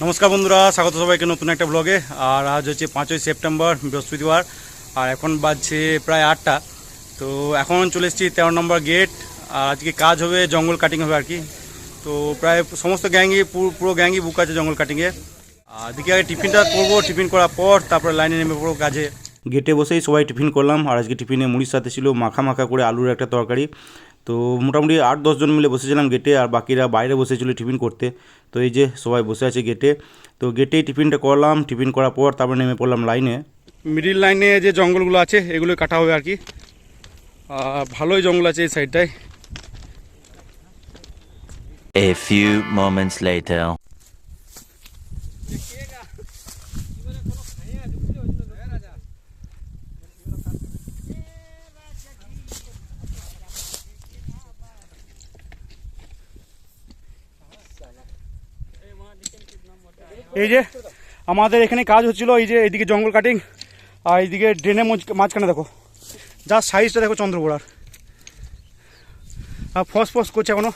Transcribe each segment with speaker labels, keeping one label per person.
Speaker 1: নমস্কার বন্ধুরা, স্বাগত সবাইকে নতুন একটা ব্লগে। আর আজ হচ্ছে 5ই সেপ্টেম্বর, বৃহস্পতিবার। আর এখন বাজছে প্রায় 8টা। তো এখন চলে এসেছি 13 নম্বর গেট। আর আজকে কাজ হবে, জঙ্গল কাটিং হবে আর কি। তো প্রায় সমস্ত গ্যাংই পুরো গ্যাংই বুক আছে জঙ্গল কাটিংয়ে। আর দিকে আগে টিফিনটা করবো, টিফিন করার পর তারপরে লাইনে নেমে পড়বো কাজে। গেটে বসেই সবাই টিফিন করলাম। আর আজকে টিফিনে মুড়ির সাথে ছিল মাখা মাখা করে আলুর একটা তরকারি। তো মোটামুটি 8-10 জন মিলে বসেছিলাম গেটে, আর বাকিরা বাইরে বসেছিল টিফিন করতে। তো এই যে সবাই বসে আছে গেটে। তো গেটেই টিফিনটা করলাম, টিফিন করার পর তারপরে নেমে পড়লাম লাইনে। মিডিল লাইনে যে জঙ্গলগুলো আছে এগুলো কাটা হবে আর কি। ভালোই জঙ্গল আছে এই সাইডটায়।
Speaker 2: A few moments later.
Speaker 1: এই যে আমাদের এখানে কাজ হচ্ছিল, এই যে এইদিকে জঙ্গল কাটিং, আর এইদিকে ড্রেনের মাঝখানে দেখো যা সাইজটা দেখো চন্দ্রবোড়ার। আর ফস ফস করছে এখনো।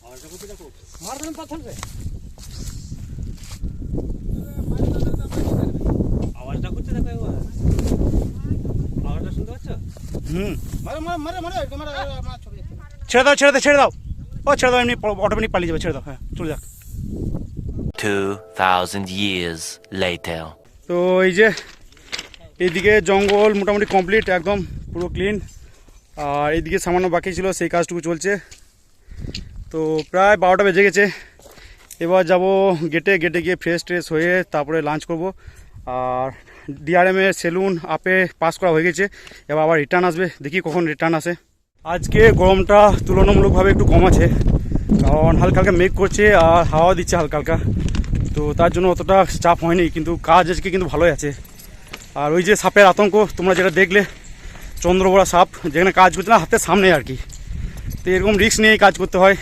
Speaker 3: আওয়াজটা করছে দেখো, আওয়াজটা শুনতে পাচ্ছ?
Speaker 1: ছেড়ে দাও ছেড়ে দাও ছেড়ে দাও, ও ছেড়ে দাও, এমনি অটোমেটিক পালিয়ে যাবে, ছেড়ে দাও। হ্যাঁ চলে যাক।
Speaker 2: 2000 years later.
Speaker 1: তো এই যে এইদিকে জঙ্গল মোটামুটি কমপ্লিট, একদম পুরো ক্লিন। আর এইদিকে সামান্য বাকি ছিল, সেই কাজটুকু চলছে। তো প্রায় 12টা বেজে গেছে। এবার যাব গেটে গিয়ে ফ্রেশ ট্রেশ হয়ে তারপরে লাঞ্চ করব। আর ডিআরএমের সেলুন আপে পাস করা হয়ে গেছে, এবার আবার রিটার্ন আসবে, দেখি কখন রিটার্ন আসে। আজকে গরমটা তুলনামূলকভাবে একটু কম আছে, কারণ হালকা হালকা মেঘ করছে আর হাওয়া দিচ্ছে হালকা হালকা। তো তার জন্য অতটা চাপ হয়নি, কিন্তু কাজ আজকে কিন্তু ভালোই আছে। আর ওই যে সাপের আতঙ্ক তোমরা যেটা দেখলে, চন্দ্রবোড়া সাপ যেখানে কাজ করছে না হাতের সামনে আর কি। তো এরকম রিস্ক নিয়েই কাজ করতে হয়,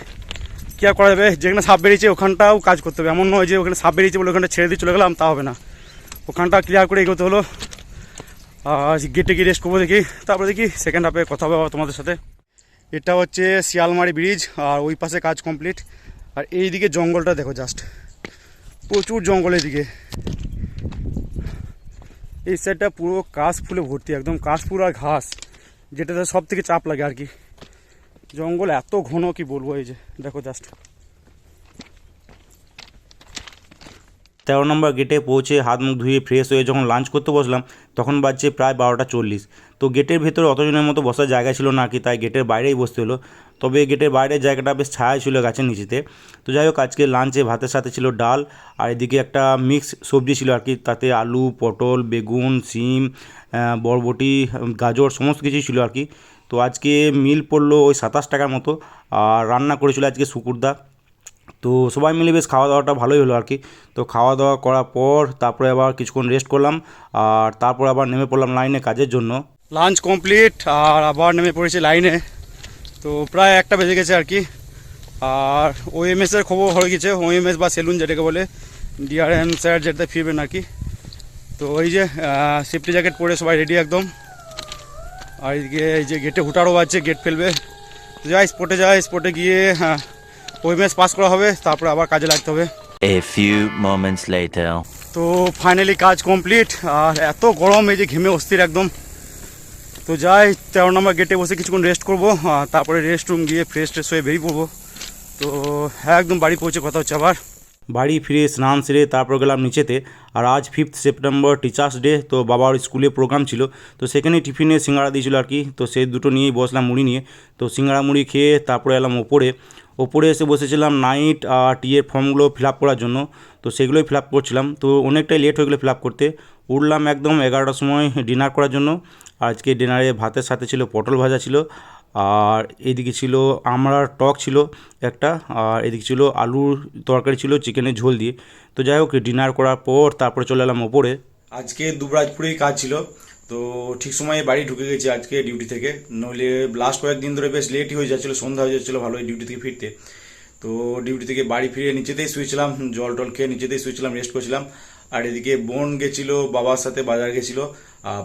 Speaker 1: কী আর করা যাবে। যেখানে সাপ বেরিয়েছে ওখানটাও কাজ করতে হবে, এমন নয় যে ওখানে সাপ বেরিয়েছে বলে ওখানটা ছেড়ে দিয়ে চলে গেলাম, তা হবে না। ওখানটা ক্লিয়ার করে এগোতে হলো। আর গেটে গিয়ে রেস্ট করবো, দেখি তারপরে দেখি সেকেন্ড হাফে কথা হবে তোমাদের সাথে। এটা হচ্ছে শিয়ালমারি ব্রিজ, আর ওই পাশে কাজ কমপ্লিট। আর এই দিকে জঙ্গলটা দেখো, জাস্ট প্রচুর জঙ্গল এইদিকে। এই সাইডটা পুরো কাশ ফুলে ভর্তি, একদম কাশফুল আর ঘাস, যেটাতে সব থেকে চাপ লাগে আর কি। জঙ্গল এত ঘন কি বলবো, এই যে দেখো জাস্ট।
Speaker 4: 13 নম্বর গেটে পৌঁছে হাত মুখ ধুয়ে ফ্রেশ হয়ে যখন লাঞ্চ করতে বসলাম, তখন বাজছে প্রায় 12টা 40। তো গেটের ভেতরে অতজনের মতো বসার জায়গা ছিল না আর কি, তাই গেটের বাইরেই বসতে হলো। তবে গেটের বাইরের জায়গাটা বেশ ছায়া ছিল গাছের নিচেতে। তো যাই হোক, আজকে লাঞ্চে ভাতের সাথে ছিল ডাল, আর এদিকে একটা মিক্স সবজি ছিল আর কি, তাতে আলু, পটল, বেগুন, শিম, বরবটি, গাজর সমস্ত কিছুই ছিল আর কি। তো আজকে মিল পড়লো ওই 27 টাকার মতো। আর রান্না করেছিল আজকে শুকুরদা। তো সবাই মিলে বেশ খাওয়া দাওয়াটা ভালোই হলো আর কি। তো খাওয়া দাওয়া করার পর তারপরে আবার কিছুক্ষণ রেস্ট করলাম, আর তারপর আবার নেমে পড়লাম লাইনে কাজের জন্য।
Speaker 1: লাঞ্চ কমপ্লিট আর আবার নেমে পড়েছি লাইনে। তো প্রায় 1টা বেজে গেছে আর কি। আর ওএমএসের খবর হয়ে গেছে, ওএমএস বা সেলুন যেটাকে বলে, ডিআরএম স্যার যেটাতে ফিরবেন আর কি। তো ওই যে সেফটি জ্যাকেট পরে সবাই রেডি একদম। আর এইদিকে এই যে গেটে হুটারও বাজছে, গেট ফেলবে। যাই স্পটে গিয়ে ওএমএস পাস করা হবে, তারপরে আবার কাজে লাগতে হবে।
Speaker 2: A few moments later.
Speaker 1: তো ফাইনালি কাজ কমপ্লিট। আর এত গরম, এই যে ঘেমে অস্থির একদম। তো যাই 13 নম্বর গেটে বসে কিছুক্ষণ রেস্ট করবো, তারপরে রেস্ট রুম গিয়ে ফ্রেশ ট্রেশ হয়ে বেরিয়ে পড়বো। তো হ্যাঁ, একদম বাড়ি পৌঁছে কথা হচ্ছে আবার।
Speaker 4: বাড়ি ফিরে স্নান সেরে তারপর গেলাম নিচেতে। আর আজ 5 সেপ্টেম্বর টিচার্স ডে, তো বাবার স্কুলে প্রোগ্রাম ছিল। তো সেখানেই টিফিনে সিঙ্গাড়া দিয়েছিল আর কি। তো সেই দুটো নিয়েই বসলাম মুড়ি নিয়ে। তো সিঙ্গাড়া মুড়ি খেয়ে তারপরে এলাম ওপরে এসে বসেছিলাম নাইট আর টিয়ের ফর্মগুলো ফিল আপ করার জন্য। তো সেগুলোই ফিল আপ করছিলাম। তো অনেকটাই লেট হয়ে গেলো ফিল আপ করতে। উঠলাম একদম 11টার সময় ডিনার করার জন্য। আজকে ডিনারে ভাতের সাথে ছিল পটল ভাজা ছিল, আর এদিকে ছিল আমড়ার টক ছিল একটা, আর এদিকে ছিল আলুর তরকারি ছিল চিকেনের ঝোল দিয়ে। তো যাই হোক, ডিনার করার পর তারপরে চলে এলাম ওপরে।
Speaker 1: আজকে দুবরাজপুরেই কাজ ছিল, তো ঠিক সময়ে বাড়ি ঢুকে গেছি আজকে ডিউটি থেকে। নইলে লাস্ট কয়েকদিন ধরে বেশ লেটই হয়ে যাচ্ছিলো, সন্ধ্যা হয়ে যাচ্ছিলো ভালোই ডিউটি থেকে ফিরতে। তো ডিউটি থেকে বাড়ি ফিরে নিচেতেই শুয়েছিলাম, জল টল খেয়ে নিচেতেই শুয়েছিলাম, রেস্ট করছিলাম। আর এদিকে বোন গেছিল বাবার সাথে বাজার গেছিল,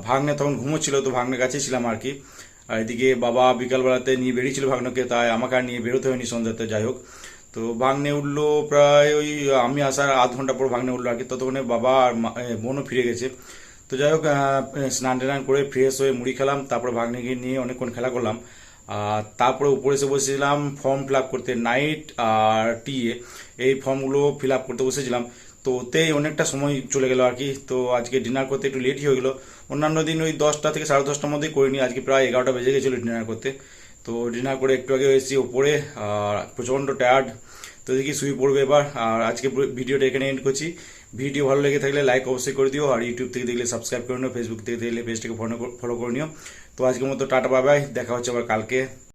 Speaker 1: ভাগ্নে তখন ঘুমোচ্ছিল, তো ভাগ্নের কাছেই ছিলাম আর কি। আর এদিকে বাবা বিকালবেলাতে নিয়ে বেরিয়েছিল ভাগ্নকে, তাই আমাকে আর নিয়ে বেরোতে হয়নি সন্ধ্যাতে। যাই হোক, তো ভাগ্নে উঠলো প্রায় ওই আমি আসার আধ ঘন্টা পর ভাগ্নে উঠলো আর কি। ততক্ষণে বাবা আর বোনও ফিরে গেছে। তো যাই হোক, স্নান টান করে ফ্রেশ হয়ে মুড়ি খেলাম, তারপরে ভাগ্নেকে নিয়ে অনেকক্ষণ খেলা করলাম। আর তারপরে উপরে এসে বসেছিলাম ফর্ম ফিল আপ করতে, নাইট আর টিএ এই ফর্মগুলো ফিল আপ করতে বসেছিলাম। তো ওতেই অনেকটা সময় চলে গেল আর কি। তো আজকে ডিনার করতে একটু লেটই হয়ে গেলো। অন্যান্য দিন ওই 10টা থেকে 10:30টার মধ্যেই করিনি, আজকে প্রায় 11টা বেজে গেছিলো ডিনার করতে। তো ডিনার করে একটু আগে এসেছি ওপরে, আর প্রচণ্ড টায়ার্ড। তো দেখি শুয়ে পড়বে এবার। আর আজকে ভিডিওটা এখানে এন্ড করছি। ভিডিও ভালো লেগে থাকলে লাইক অবশ্যই করে দিও, আর ইউটিউব থেকে দেখলে সাবস্ক্রাইব করে নিও, ফেসবুক থেকে দেখলে পেজটাকে ফলো করে নিও। তো আজকের মতো টাটা বাই বাই, দেখা হচ্ছে আবার কালকে।